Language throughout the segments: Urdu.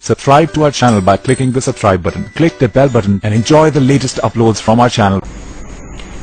Subscribe to our channel by clicking the subscribe button. Click the bell button and enjoy the latest uploads from our channel.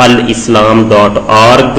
alislam.org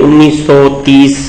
1930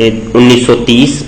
1930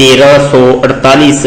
1348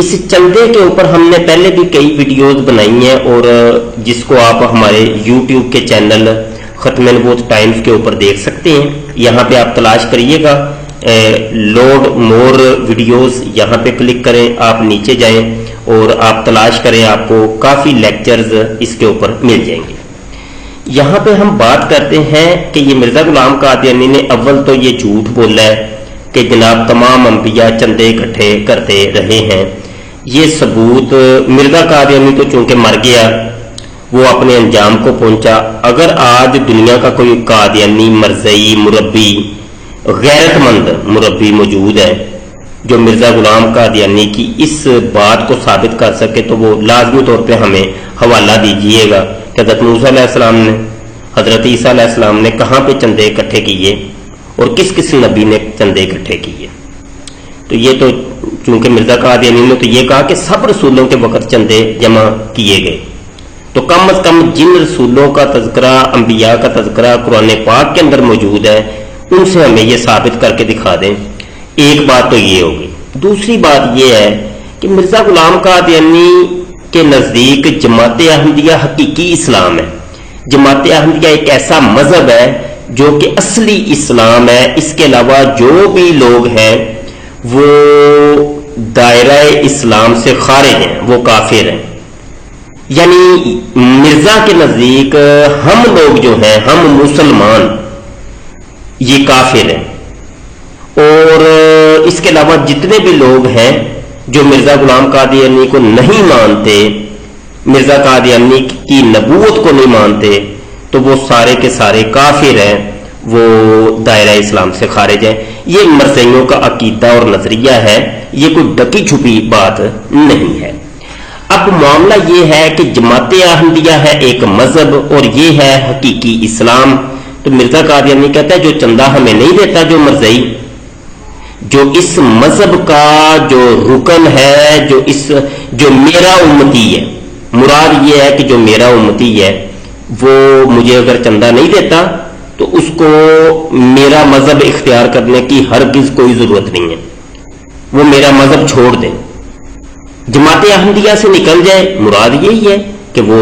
اس چندے کے اوپر ہم نے پہلے بھی کئی ویڈیوز بنائی ہیں اور جس کو آپ ہمارے یوٹیوب کے چینل ختم نبوت ٹائمز کے اوپر دیکھ سکتے ہیں. یہاں پہ آپ تلاش کریے گا لوڈ مور ویڈیوز، یہاں پہ کلک کریں، آپ نیچے جائیں اور آپ تلاش کریں، آپ کو کافی لیکچرز اس کے اوپر مل جائیں گے. یہاں پہ ہم بات کرتے ہیں کہ یہ مرزا غلام قادیانی نے اول تو یہ جھوٹ بولا ہے کہ جناب تمام انبیاء چندے اکٹھے کرتے رہے ہیں. یہ ثبوت مرزا قادیانی تو چونکہ مر گیا، وہ اپنے انجام کو پہنچا. اگر آج دنیا کا کوئی قادیانی مرزئی مربی غیرت مند مربی موجود ہے جو مرزا غلام قادیانی کی اس بات کو ثابت کر سکے تو وہ لازمی طور پہ ہمیں حوالہ دیجیے گا کہ حضرت موسیٰ علیہ السلام نے، حضرت عیسیٰ علیہ السلام نے کہاں پہ چندے اکٹھے کیے اور کس کس نبی نے چندے اکٹھے کیے. تو یہ تو چونکہ مرزا قادیانی نے تو یہ کہا کہ سب رسولوں کے وقت چندے جمع کیے گئے، تو کم از کم جن رسولوں کا تذکرہ، انبیاء کا تذکرہ قرآن پاک کے اندر موجود ہے ان سے ہمیں یہ ثابت کر کے دکھا دیں. ایک بات تو یہ ہوگی. دوسری بات یہ ہے کہ مرزا غلام قادیانی کے نزدیک جماعت احمدیہ حقیقی اسلام ہے. جماعت احمدیہ ایک ایسا مذہب ہے جو کہ اصلی اسلام ہے. اس کے علاوہ جو بھی لوگ ہیں وہ دائرہ اسلام سے خارج ہیں، وہ کافر ہیں. یعنی مرزا کے نزدیک ہم لوگ جو ہیں، ہم مسلمان، یہ کافر ہیں. اور اس کے علاوہ جتنے بھی لوگ ہیں جو مرزا غلام قادیانی کو نہیں مانتے، مرزا قادیانی کی نبوت کو نہیں مانتے، تو وہ سارے کے سارے کافر ہیں، وہ دائرہ اسلام سے خارج ہیں. یہ مرزائیوں کا عقیدہ اور نظریہ ہے، یہ کوئی ڈکی چھپی بات نہیں ہے. اب معاملہ یہ ہے کہ جماعت احمدیہ ہے ایک مذہب اور یہ ہے حقیقی اسلام. تو مرزا قادیانی کہتا ہے جو چندہ ہمیں نہیں دیتا، جو مرزائی، جو اس مذہب کا جو رکن ہے، جو میرا امتی ہے، مراد یہ ہے کہ جو میرا امتی ہے وہ مجھے اگر چندہ نہیں دیتا تو اس کو میرا مذہب اختیار کرنے کی ہرگز کوئی ضرورت نہیں ہے، وہ میرا مذہب چھوڑ دے، جماعت احمدیہ سے نکل جائے. مراد یہی ہے کہ وہ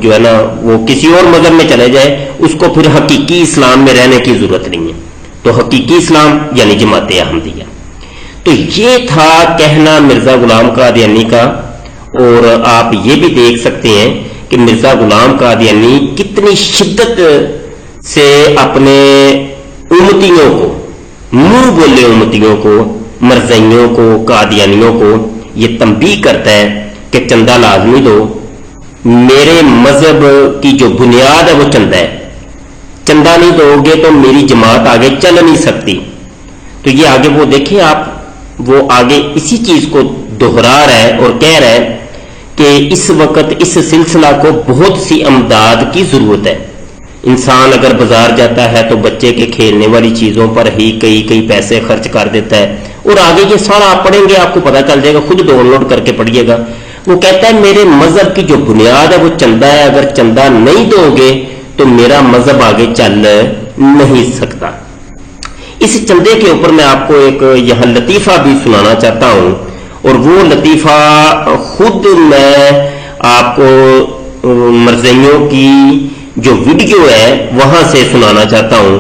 جو ہے نا وہ کسی اور مذہب میں چلے جائے، اس کو پھر حقیقی اسلام میں رہنے کی ضرورت نہیں ہے. تو حقیقی اسلام یعنی جماعت احمدیہ. تو یہ تھا کہنا مرزا غلام قادیانی کا. اور آپ یہ بھی دیکھ سکتے ہیں کہ مرزا غلام قادیانی کتنی شدت سے اپنے امتیوں کو، منہ بولے امتیوں کو، مرزائیوں کو، قادیانیوں کو یہ تنبیہ کرتا ہے کہ چندہ لازمی دو. میرے مذہب کی جو بنیاد ہے وہ چندہ ہے، چندہ نہیں دو گے تو میری جماعت آگے چل نہیں سکتی. تو یہ آگے وہ دیکھیں آپ، وہ آگے اسی چیز کو دہرا رہا ہے اور کہہ رہا ہے کہ اس وقت اس سلسلہ کو بہت سی امداد کی ضرورت ہے. انسان اگر بازار جاتا ہے تو بچے کے کھیلنے والی چیزوں پر ہی کئی پیسے خرچ کر دیتا ہے. اور آگے یہ سارا آپ پڑھیں گے آپ کو پتہ چل جائے گا، خود ڈاؤن لوڈ کر کے پڑھیے گا. وہ کہتا ہے میرے مذہب کی جو بنیاد ہے وہ چندہ ہے، اگر چندہ نہیں دو گے تو میرا مذہب آگے چل نہیں سکتا. اس چندے کے اوپر میں آپ کو ایک یہاں لطیفہ بھی سنانا چاہتا ہوں، اور وہ لطیفہ خود میں آپ کو مرزائیوں کی جو ویڈیو ہے وہاں سے سنانا چاہتا ہوں.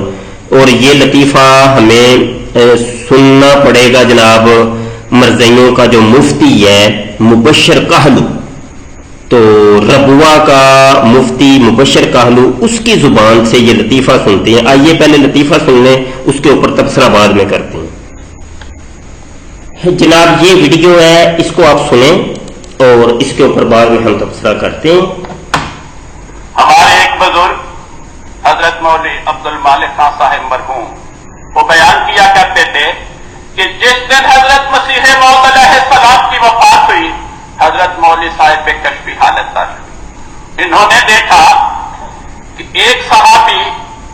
اور یہ لطیفہ ہمیں سننا پڑے گا جناب مرزائیوں کا جو مفتی ہے مبشر کاہلو. تو ربوہ کا مفتی مبشر کاہلو، اس کی زبان سے یہ لطیفہ سنتے ہیں. آئیے پہلے لطیفہ سن لیں، اس کے اوپر تبصرہ بعد میں کرتے ہیں. جناب یہ ویڈیو ہے، اس کو آپ سنیں اور اس کے اوپر بعد میں ہم تبصرہ کرتے ہیں. ہمارے ایک بزرگ حضرت مولوی عبد المالک خان صاحب مرحوم وہ بیان کیا کرتے تھے کہ جس دن حضرت مسیح موعود علیہ السلام کی وفات ہوئی، حضرت مولوی صاحب پہ کشفی حالت تھا. انہوں نے دیکھا کہ ایک صحابی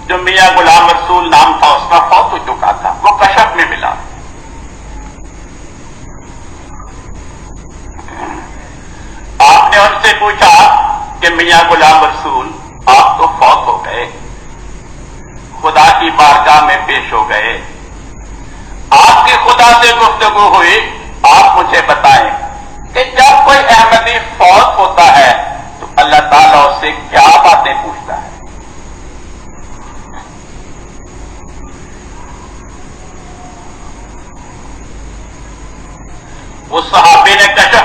جو میاں غلام رسول نام تھا اس کا فوت ہو چکا تھا، وہ کشف میں ملا. آپ نے ان سے پوچھا کہ میاں غلام رسول آپ تو فوت ہو گئے، خدا کی بارگاہ میں پیش ہو گئے، آپ کی خدا سے گفتگو ہوئی، آپ مجھے بتائیں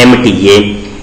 MTA,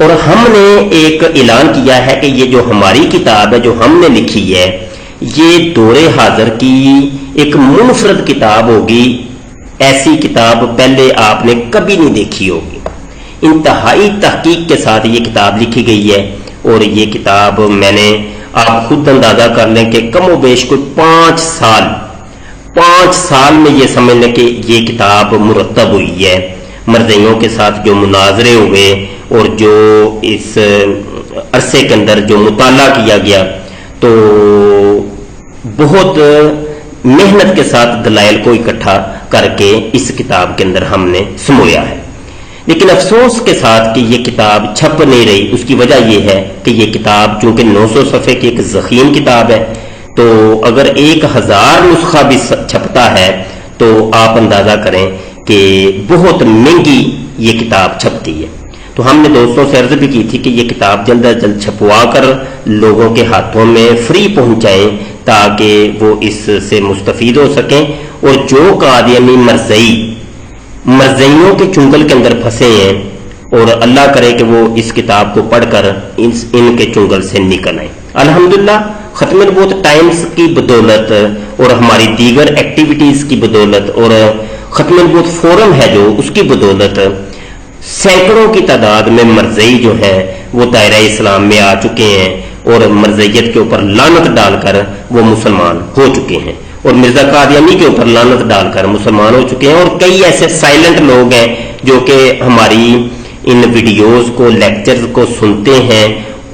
اور ہم نے ایک اعلان کیا ہے کہ یہ جو ہماری کتاب ہے جو ہم نے لکھی ہے یہ دور حاضر کی ایک منفرد کتاب ہوگی. ایسی کتاب پہلے آپ نے کبھی نہیں دیکھی ہوگی. انتہائی تحقیق کے ساتھ یہ کتاب لکھی گئی ہے اور یہ کتاب میں نے آپ خود اندازہ کر لیں کہ کم و بیش کوئی 5 سال میں یہ سمجھ لیں کہ یہ کتاب مرتب ہوئی ہے. مرزیوں کے ساتھ جو مناظرے ہوئے اور جو اس عرصے کے اندر جو مطالعہ کیا گیا تو بہت محنت کے ساتھ دلائل کو اکٹھا کر کے اس کتاب کے اندر ہم نے سمویا ہے. لیکن افسوس کے ساتھ کہ یہ کتاب چھپ نہیں رہی. اس کی وجہ یہ ہے کہ یہ کتاب چونکہ 900 صفحے کی ایک ضخیم کتاب ہے تو اگر 1000 نسخہ بھی چھپتا ہے تو آپ اندازہ کریں کہ بہت مہنگی یہ کتاب چھپتی ہے. تو ہم نے دوستوں سے عرض بھی کی تھی کہ یہ کتاب جلد از جلد چھپوا کر لوگوں کے ہاتھوں میں فری پہنچائیں تاکہ وہ اس سے مستفید ہو سکیں. اور جو قادیانی مرزیوں کے چنگل کے اندر پھنسے ہیں اور اللہ کرے کہ وہ اس کتاب کو پڑھ کر ان کے چنگل سے نکل آئیں. الحمدللہ ختم نبوت ٹائمز کی بدولت اور ہماری دیگر ایکٹیویٹیز کی بدولت اور ختم نبوت فورم ہے جو اس کی بدولت سینکڑوں کی تعداد میں مرزئی جو ہیں وہ دائرہ اسلام میں آ چکے ہیں اور مرزیت کے اوپر لعنت ڈال کر وہ مسلمان ہو چکے ہیں اور مرزا قادیانی کے اوپر لعنت ڈال کر مسلمان ہو چکے ہیں. اور کئی ایسے سائلنٹ لوگ ہیں جو کہ ہماری ان ویڈیوز کو لیکچرز کو سنتے ہیں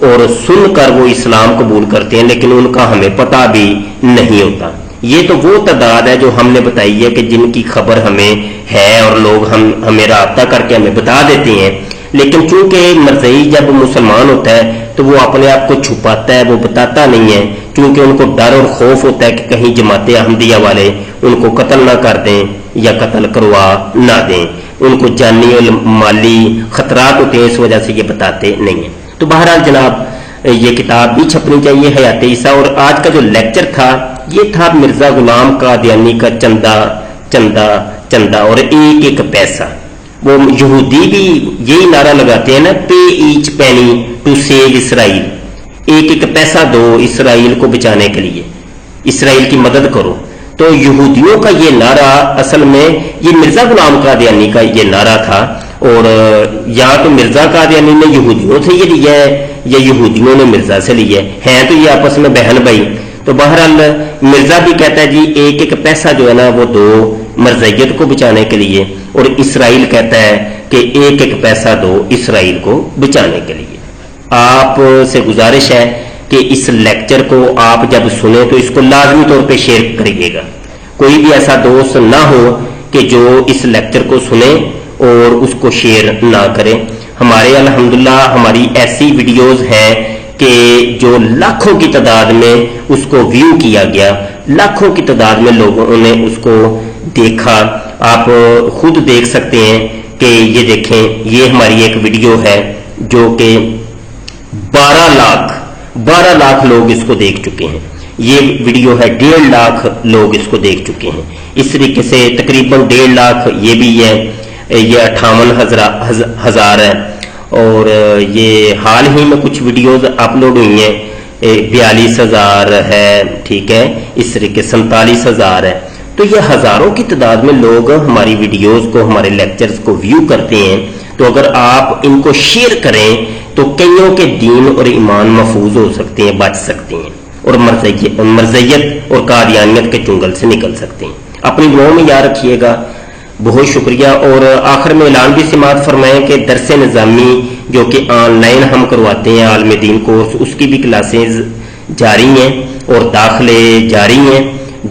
اور سن کر وہ اسلام قبول کرتے ہیں لیکن ان کا ہمیں پتہ بھی نہیں ہوتا. یہ تو وہ تعداد ہے جو ہم نے بتائی ہے کہ جن کی خبر ہمیں ہے اور لوگ ہمیں رابطہ کر کے ہمیں بتا دیتے ہیں. لیکن چونکہ مرزئی جب مسلمان ہوتا ہے تو وہ اپنے آپ کو چھپاتا ہے, وہ بتاتا نہیں ہے کیونکہ ان کو ڈر اور خوف ہوتا ہے کہ کہیں جماعت احمدیہ والے ان کو قتل نہ کر دیں یا قتل کروا نہ دیں. ان کو جانی اور مالی خطرات ہوتے ہیں, اس وجہ سے یہ بتاتے نہیں ہیں. تو بہرحال جناب یہ کتاب بھی چھپنی چاہیے حیات عیسیٰ. اور آج کا جو لیکچر تھا یہ تھا مرزا غلام قادیانی کا چندہ چندہ چندہ اور ایک پیسہ. وہ یہودی بھی یہی نعرہ لگاتے ہیں نا, پے ایچ پینی ٹو سیو اسرائیل, ایک پیسہ دو اسرائیل کو بچانے کے لیے, اسرائیل کی مدد کرو. تو یہودیوں کا یہ نعرہ اصل میں یہ مرزا غلام قادیانی کا یہ نعرہ تھا. اور یا تو مرزا قادیانی نے یہودیوں سے یہ لیا ہے یا یہودیوں نے مرزا سے لیا ہے تو یہ آپس میں بہن بھائی. تو بہرحال مرزا بھی کہتا ہے جی ایک پیسہ جو ہے نا وہ دو مرزیت کو بچانے کے لیے, اور اسرائیل کہتا ہے کہ ایک پیسہ دو اسرائیل کو بچانے کے لیے. آپ سے گزارش ہے کہ اس لیکچر کو آپ جب سنیں تو اس کو لازمی طور پہ شیئر کریے گا. کوئی بھی ایسا دوست نہ ہو کہ جو اس لیکچر کو سنے اور اس کو شیئر نہ کرے. ہمارے الحمدللہ ہماری ایسی ویڈیوز ہیں کہ جو لاکھوں کی تعداد میں اس کو ویو کیا گیا, لاکھوں کی تعداد میں لوگوں نے اس کو دیکھا. آپ خود دیکھ سکتے ہیں کہ یہ دیکھیں یہ ہماری ایک ویڈیو ہے جو کہ 12 لاکھ لوگ اس کو دیکھ چکے ہیں. یہ ویڈیو ہے 1.5 لاکھ لوگ اس کو دیکھ چکے ہیں. اس طریقے سے تقریباً 1.5 لاکھ یہ بھی ہے, یہ 58,000 ہے. اور یہ حال ہی میں کچھ ویڈیوز اپلوڈ ہوئی ہیں, 42,000 ہے, ٹھیک ہے, اس طریقے 47,000 ہے. تو یہ ہزاروں کی تعداد میں لوگ ہماری ویڈیوز کو ہمارے لیکچرز کو ویو کرتے ہیں. تو اگر آپ ان کو شیئر کریں تو کئیوں کے دین اور ایمان محفوظ ہو سکتے ہیں, بچ سکتے ہیں اور مرزیت اور قادیانیت کے چنگل سے نکل سکتے ہیں. اپنی دعاؤں میں یاد رکھیے گا. بہت شکریہ. اور آخر میں اعلان بھی سماعت فرمائیں کہ درس نظامی جو کہ آن لائن ہم کرواتے ہیں عالم دین کورس, اس کی بھی کلاسز جاری ہیں اور داخلے جاری ہیں.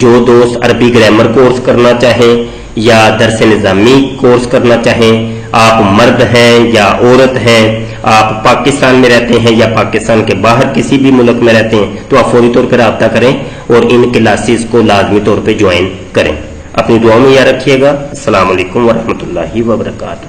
جو دوست عربی گرامر کورس کرنا چاہیں یا درس نظامی کورس کرنا چاہیں, آپ مرد ہیں یا عورت ہیں, آپ پاکستان میں رہتے ہیں یا پاکستان کے باہر کسی بھی ملک میں رہتے ہیں, تو آپ فوری طور پر رابطہ کریں اور ان کلاسز کو لازمی طور پہ جوائن کریں. اپنی دعاؤں میں یاد رکھیے گا. السلام علیکم ورحمۃ اللہ وبرکاتہ.